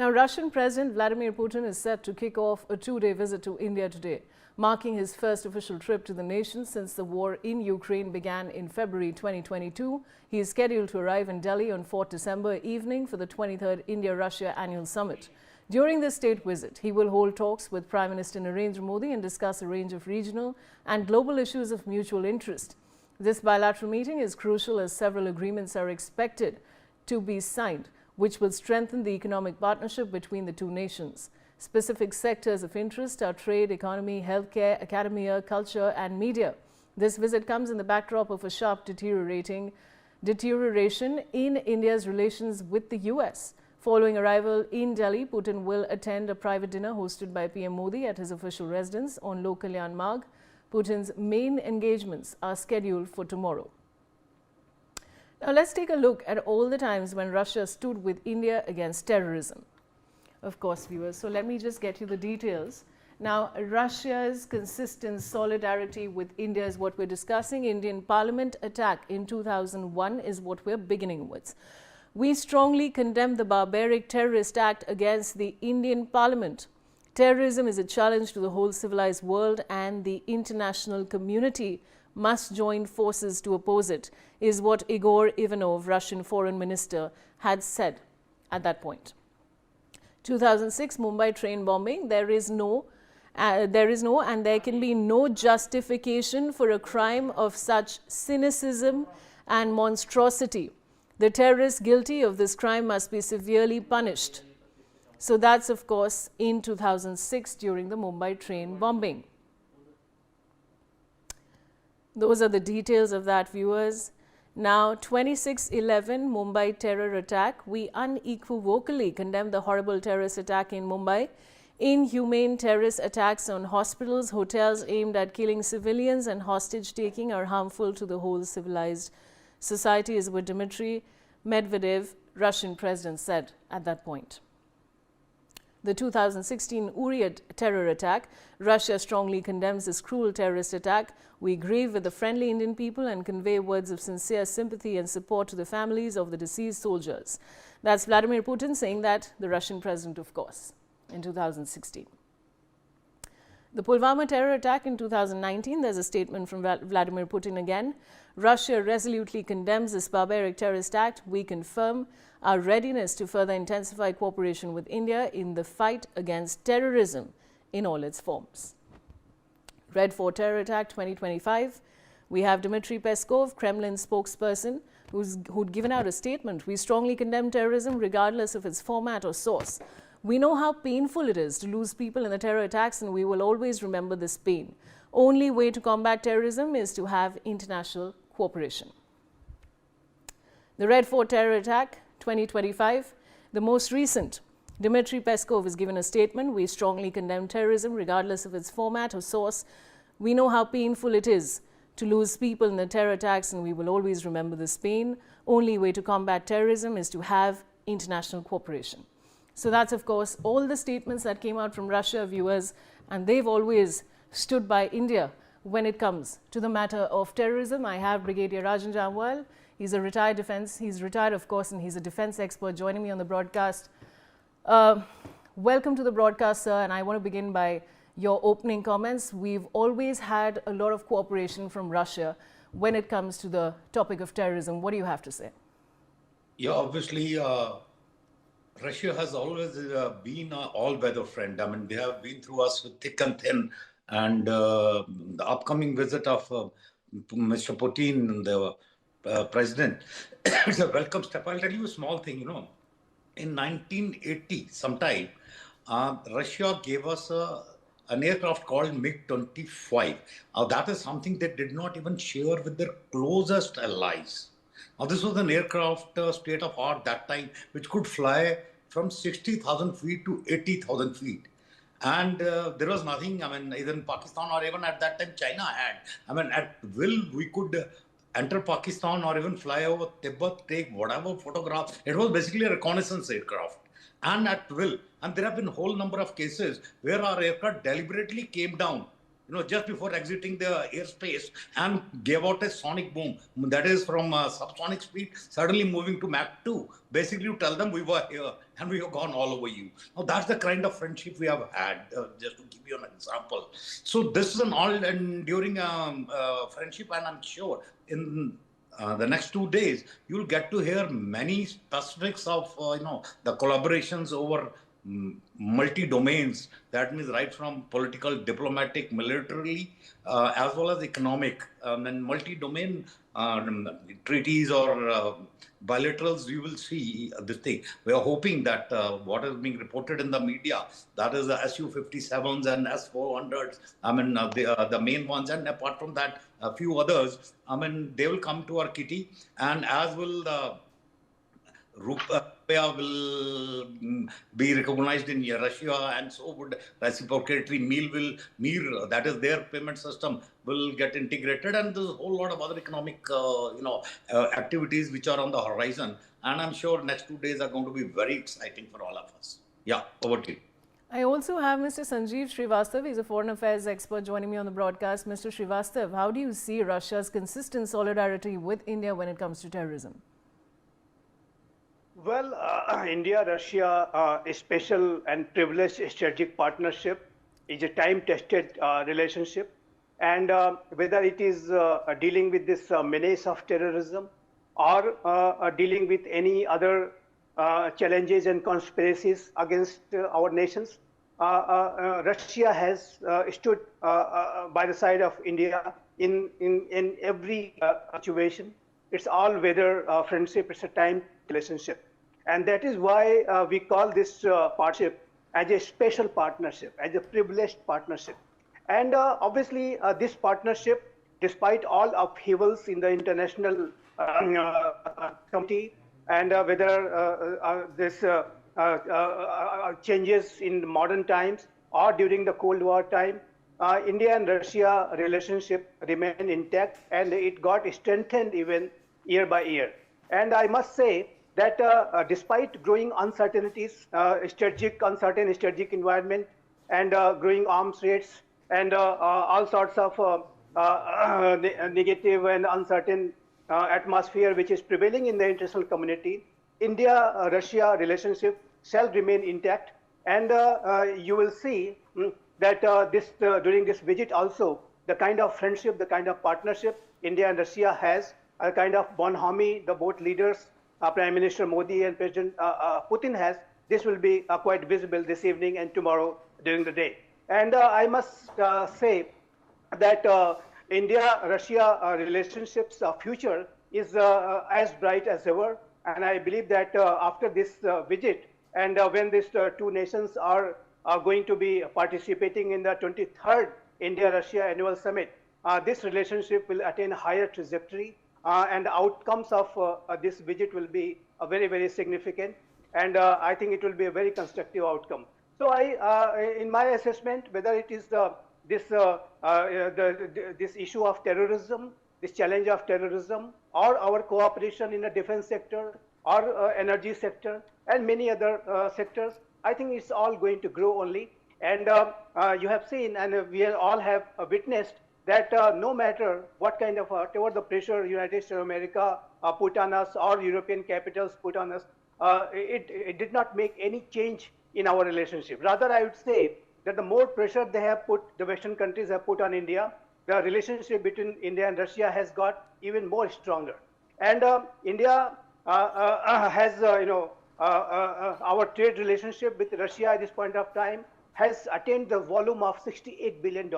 Now, Russian President Vladimir Putin is set to kick off a two-day visit to India today, marking his first official trip to the nation since the war in Ukraine began in February 2022. He is scheduled to arrive in Delhi on 4 December evening for the 23rd India-Russia Annual Summit. During this state visit, he will hold talks with Prime Minister Narendra Modi and discuss a range of regional and global issues of mutual interest. This bilateral meeting is crucial as several agreements are expected to be signed, which will strengthen the economic partnership between the two nations. Specific sectors of interest are trade, economy, healthcare, academia, culture and media. This visit comes in the backdrop of a sharp deterioration in India's relations with the US. Following arrival in Delhi, Putin will attend a private dinner hosted by PM Modi at his official residence on Lok Kalyan Marg. Putin's main engagements are scheduled for tomorrow. Now let's take a look at all the times when Russia stood with India against terrorism. Of course, viewers, so let me just get you the details. Now, Russia's consistent solidarity with India is what we're discussing. Indian Parliament attack in 2001 is what we're beginning with. We strongly condemn the barbaric terrorist act against the Indian Parliament. Terrorism is a challenge to the whole civilized world and the international community must join forces to oppose it, is what Igor Ivanov, Russian foreign minister, had said at that point. 2006 Mumbai train bombing, there is no and there can be no justification for a crime of such cynicism and monstrosity. The terrorists guilty of this crime must be severely punished. So that's, of course, in 2006 during the Mumbai train bombing. Those are the details of that, viewers. Now, 26/11 Mumbai terror attack. We unequivocally condemn the horrible terrorist attack in Mumbai. Inhumane terrorist attacks on hospitals, hotels aimed at killing civilians and hostage-taking are harmful to the whole civilized society, is what Dmitry Medvedev, Russian president, said at that point. The 2016 Uri terror attack. Russia strongly condemns this cruel terrorist attack. We grieve with the friendly Indian people and convey words of sincere sympathy and support to the families of the deceased soldiers. That's Vladimir Putin saying that, the Russian president, of course, in 2016. The Pulwama terror attack in 2019, there's a statement from Vladimir Putin again. Russia resolutely condemns this barbaric terrorist act. We confirm our readiness to further intensify cooperation with India in the fight against terrorism in all its forms. Red Fort terror attack 2025. We have Dmitry Peskov, Kremlin spokesperson, who'd given out a statement. We strongly condemn terrorism regardless of its format or source. We know how painful it is to lose people in the terror attacks, and we will always remember this pain. Only way to combat terrorism is to have international cooperation. The Red Fort terror attack 2025, the most recent. Dmitry Peskov has given a statement. We strongly condemn terrorism regardless of its format or source. We know how painful it is to lose people in the terror attacks, and we will always remember this pain. Only way to combat terrorism is to have international cooperation. So that's, of course, all the statements that came out from Russia, viewers, and they've always stood by India when it comes to the matter of terrorism. I have Brigadier Rajan Jamwal. He's a retired he's retired, of course, and he's a defense expert joining me on the broadcast. Welcome to the broadcast, sir, and I want to begin by your opening comments. We've always had a lot of cooperation from Russia when it comes to the topic of terrorism. What do you have to say? Yeah, obviously, Russia has always been an all-weather friend. I mean, they have been through us with thick and thin. And the upcoming visit of Mr. Putin, the president, it's a welcome step. I'll tell you a small thing, you know. In 1980, sometime, Russia gave us an aircraft called MiG-25. That is something they did not even share with their closest allies. Now, this was an aircraft state of art that time, which could fly from 60,000 feet to 80,000 feet. And there was nothing, I mean, either in Pakistan or even at that time China had. I mean, at will, we could enter Pakistan or even fly over Tibet, take whatever photographs. It was basically a reconnaissance aircraft. And at will. And there have been a whole number of cases where our aircraft deliberately came down just before exiting the airspace, and gave out a sonic boom that is from subsonic speed, suddenly moving to Mach 2, basically to tell them we were here and we have gone all over you. Now, that's the kind of friendship we have had, just to give you an example. So, this is an all enduring friendship, and I'm sure in the next 2 days, you'll get to hear many specifics of the collaborations over multi domains. That means right from political, diplomatic, militarily, as well as economic, and multi domain treaties or bilaterals. You will see this thing. We are hoping that what is being reported in the media, that is the Su-57s and S-400s, I mean, the main ones, and apart from that, a few others, I mean, they will come to our kitty, and as will the Rupiah will be recognized in Russia, and so would reciprocatory Mir, that is their payment system, will get integrated, and there's a whole lot of other economic, activities which are on the horizon. And I'm sure next 2 days are going to be very exciting for all of us. Yeah, over to you. I also have Mr. Sanjeev Srivastav. He's a foreign affairs expert joining me on the broadcast. Mr. Srivastav, how do you see Russia's consistent solidarity with India when it comes to terrorism? Well, India-Russia, a special and privileged strategic partnership is a time-tested relationship. And whether it is dealing with this menace of terrorism or dealing with any other challenges and conspiracies against our nations, Russia has stood by the side of India in every situation. It's all-weather friendship. It's a time relationship. And that is why we call this partnership as a special partnership, as a privileged partnership. And obviously, this partnership, despite all upheavals in the international community, and whether this changes in modern times or during the Cold War time, India and Russia relationship remained intact, and it got strengthened even year by year. And I must say that despite growing uncertainties, uncertain strategic environment, and growing arms rates, and all sorts of negative and uncertain atmosphere which is prevailing in the international community, India-Russia relationship shall remain intact. And you will see that during this visit also, the kind of friendship, the kind of partnership India and Russia has, a kind of bonhomie the both leaders, Prime Minister Modi and President Putin has, this will be quite visible this evening and tomorrow during the day. And I must say that India-Russia relationships future is as bright as ever. And I believe that after this visit, and when these two nations are going to be participating in the 23rd India-Russia Annual Summit, this relationship will attain a higher trajectory, and the outcomes of this visit will be very, very significant. And I think it will be a very constructive outcome. So in my assessment, whether it is this issue of terrorism, this challenge of terrorism, or our cooperation in the defense sector, or energy sector, and many other sectors, I think it's all going to grow only. And you have seen, and we all have witnessed, that no matter what kind of, whatever the pressure United States of America put on us, or European capitals put on us, it did not make any change in our relationship. Rather, I would say that the more pressure they have put, the Western countries have put on India, the relationship between India and Russia has got even more stronger. And India has, our trade relationship with Russia at this point of time has attained the volume of $68 billion.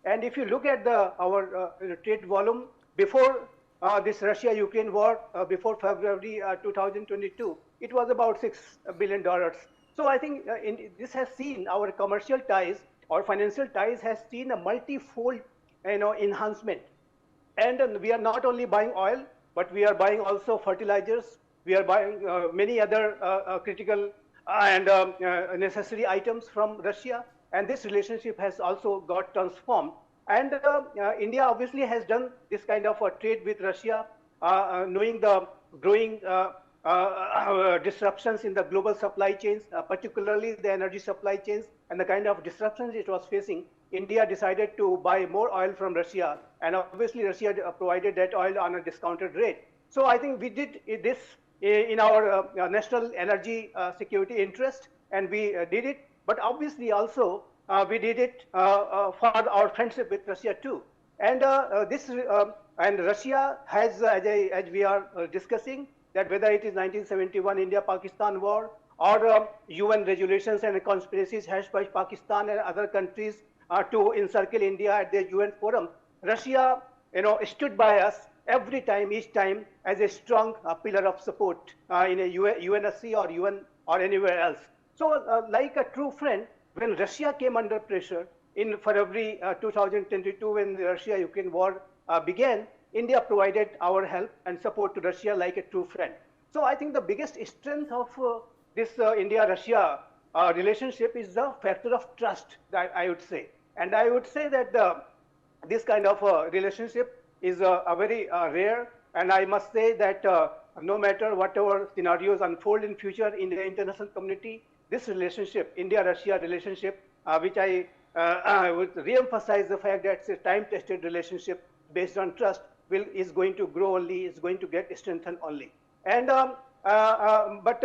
And if you look at our trade volume before this Russia-Ukraine war, before February 2022, it was about $6 billion. So I think this has seen our commercial ties, our financial ties has seen a multi-fold enhancement. And we are not only buying oil, but we are buying also fertilizers. We are buying many other critical and necessary items from Russia. And this relationship has also got transformed. And India obviously has done this kind of a trade with Russia, knowing the growing disruptions in the global supply chains, particularly the energy supply chains, and the kind of disruptions it was facing. India decided to buy more oil from Russia, and obviously Russia provided that oil on a discounted rate. So I think we did this in our national energy security interest, and we did it. But obviously also we did it for our friendship with Russia too. And and Russia has, as we are discussing, that whether it is 1971 India-Pakistan war or UN resolutions and conspiracies hatched by Pakistan and other countries to encircle India at the UN forum, Russia, stood by us every time, each time, as a strong pillar of support in a UNSC or UN or anywhere else. So, like a true friend, when Russia came under pressure in February 2022, when the Russia-Ukraine war began, India provided our help and support to Russia like a true friend. So I think the biggest strength of this India-Russia relationship is the factor of trust, I would say. And I would say that this kind of relationship is a very rare, and I must say that no matter whatever scenarios unfold in future in the international community, this relationship, India-Russia relationship, which I would re-emphasize the fact that it's a time-tested relationship based on trust, is going to grow only, is going to get strengthened only. And about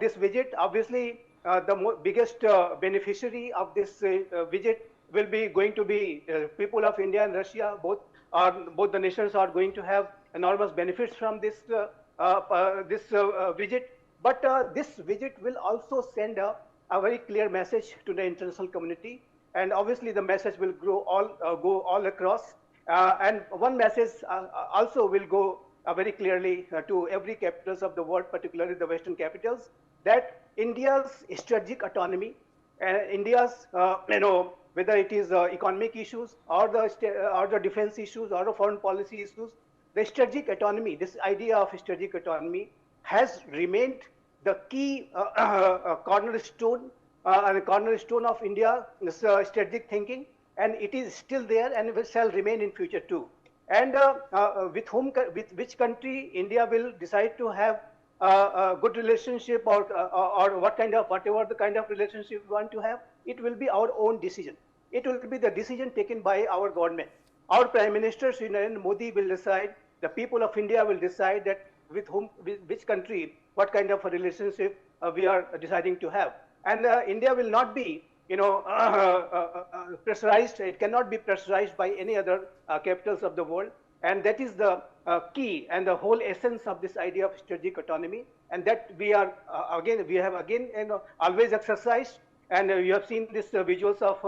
this visit, obviously the biggest beneficiary of this visit will be going to be people of India and Russia. Both the nations are going to have enormous benefits from this visit. But this visit will also send a very clear message to the international community, and obviously the message will go all across. And one message also will go very clearly to every capitals of the world, particularly the Western capitals, that India's strategic autonomy, India's, whether it is economic issues or the defense issues or the foreign policy issues, the strategic autonomy, this idea of strategic autonomy has remained the key cornerstone of India's strategic thinking, and it is still there and shall remain in future too. And with which country India will decide to have a good relationship or whatever the kind of relationship we want to have, it will be our own decision. It will be the decision taken by our government. Our Prime Minister, Sri Narendra Modi, will decide, the people of India will decide that with which country, what kind of a relationship we are deciding to have. And India will not be pressurized. It cannot be pressurized by any other capitals of the world. And that is the key and the whole essence of this idea of strategic autonomy. And that we have again always exercised. And you have seen these visuals of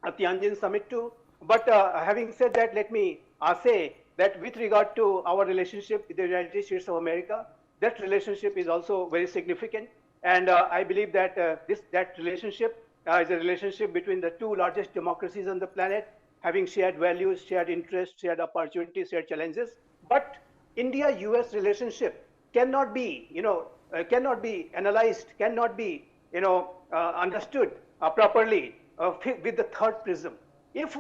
Tianjin summit too. But having said that, let me say that with regard to our relationship with the United States of America, that relationship is also very significant. And I believe that that relationship is a relationship between the two largest democracies on the planet, having shared values, shared interests, shared opportunities, shared challenges. But India-US relationship cannot be, cannot be analyzed, cannot be, understood properly with the third prism. If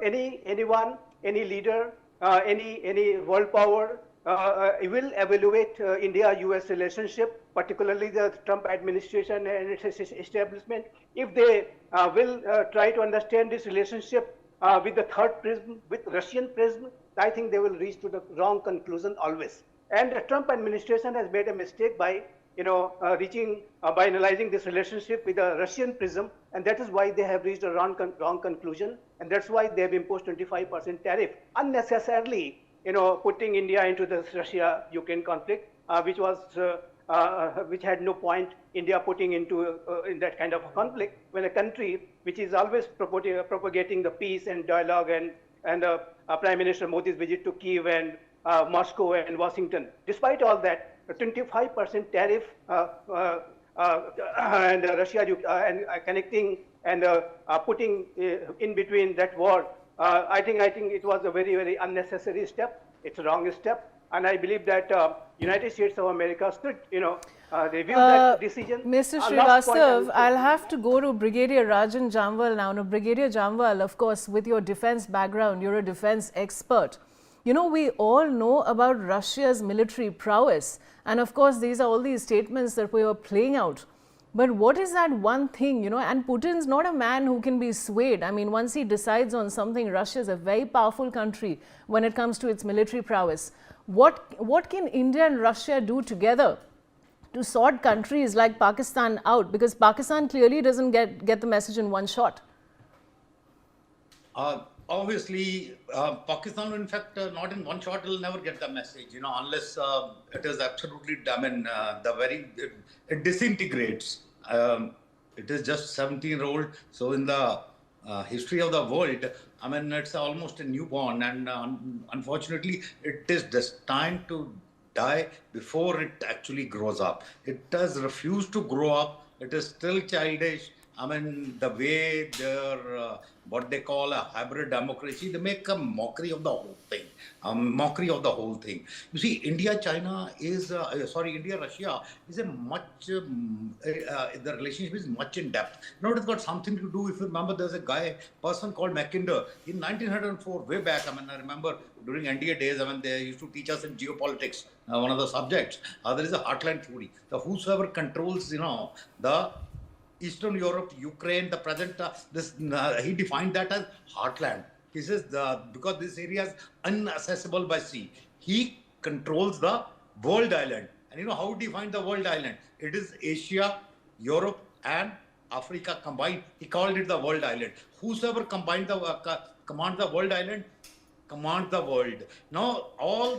anyone, any leader, any world power will evaluate India-US relationship, particularly the Trump administration and its establishment, if they will try to understand this relationship with the third prism, with Russian prism, I think they will reach to the wrong conclusion always. And the Trump administration has made a mistake by by analyzing this relationship with a Russian prism, and that is why they have reached a wrong conclusion, and that's why they have imposed 25% tariff, unnecessarily, putting India into the Russia-Ukraine conflict, which had no point India putting into in that kind of a conflict, when a country which is always propagating the peace and dialogue and Prime Minister Modi's visit to Kyiv and Moscow and Washington. Despite all that, a 25% tariff and Russia and connecting and putting in between that war, I think it was a very, very unnecessary step. It's a wrong step, and I believe that United States of America should, review that decision. Mr. Srivastav, I'll have to go to Brigadier Rajan Jamwal now. Now, Brigadier Jamwal, of course, with your defense background, you're a defense expert. We all know about Russia's military prowess, and of course, these are all these statements that we are playing out. But what is that one thing, and Putin's not a man who can be swayed. I mean, once he decides on something, Russia is a very powerful country when it comes to its military prowess. What can India and Russia do together to sort countries like Pakistan out? Because Pakistan clearly doesn't get the message in one shot. Obviously, Pakistan, in fact, not in one shot, will never get the message, unless it is absolutely, it disintegrates. It is just 17-year-old. So in the history of the world, I mean, it's almost a newborn, and unfortunately, it is destined to die before it actually grows up. It has refused to grow up. It is still childish. I mean, the way they're what they call a hybrid democracy, they make a mockery of the whole thing. You see, India-Russia is a much, the relationship is much in depth. It has got something to do, if you remember, there's a person called Mackinder in 1904, way back. I mean, I remember during NDA days, I mean, they used to teach us in geopolitics, one of the subjects. There is a heartland theory. So whosoever controls, the Eastern Europe, Ukraine, the present, he defined that as heartland. He says because this area is inaccessible by sea, he controls the world island. And how he defined the world island? It is Asia, Europe, and Africa combined. He called it the world island. Whosoever commands the world island, commands the world. Now, all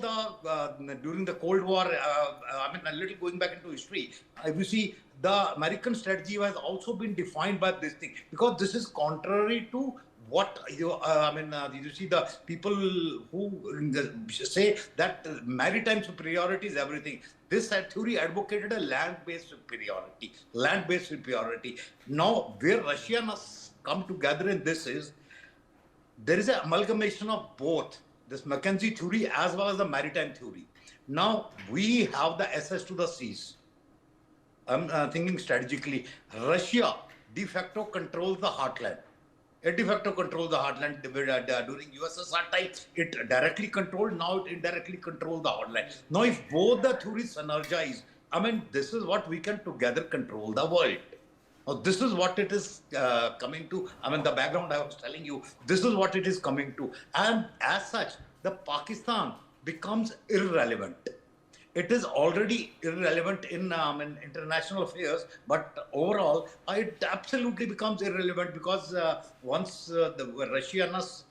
during the Cold War, I mean, a little going back into history, you see, the American strategy has also been defined by this thing, because this is contrary to what you see the people who say that maritime superiority is everything. This theory advocated a land-based superiority. Now, where Russia must come together in this is, there is an amalgamation of both this Mackenzie theory as well as the maritime theory. Now, we have the access to the seas. I'm thinking strategically. Russia de facto controls the heartland. It de facto controls the heartland during USSR time. It directly controlled, now it indirectly controls the heartland. Now, if both the theories synergize, I mean, this is what we can together control the world. Now, this is what it is coming to. I mean, the background I was telling you, this is what it is coming to. And as such, the Pakistan becomes irrelevant. It is already irrelevant in international affairs, but overall, it absolutely becomes irrelevant, because once the Russians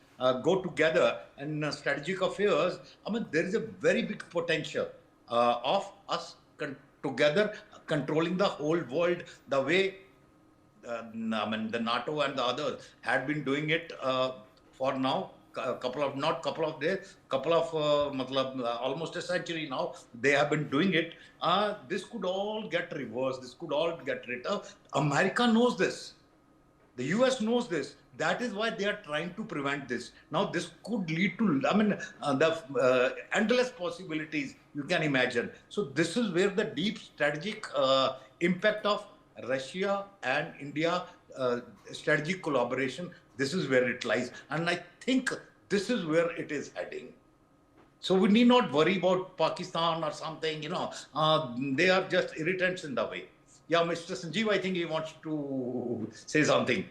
go together in strategic affairs, I mean, there is a very big potential of us together controlling the whole world the way the NATO and the others had been doing it for now. Almost a century now, they have been doing it. This could all get reversed. This could all get rid of. America knows this. The US knows this. That is why they are trying to prevent this. Now, this could lead to, the endless possibilities you can imagine. So this is where the deep strategic impact of Russia and India strategic collaboration, this is where it lies. And I think this is where it is heading. So we need not worry about Pakistan or something, they are just irritants in the way. Yeah, Mr. Sanjeev, I think he wants to say something.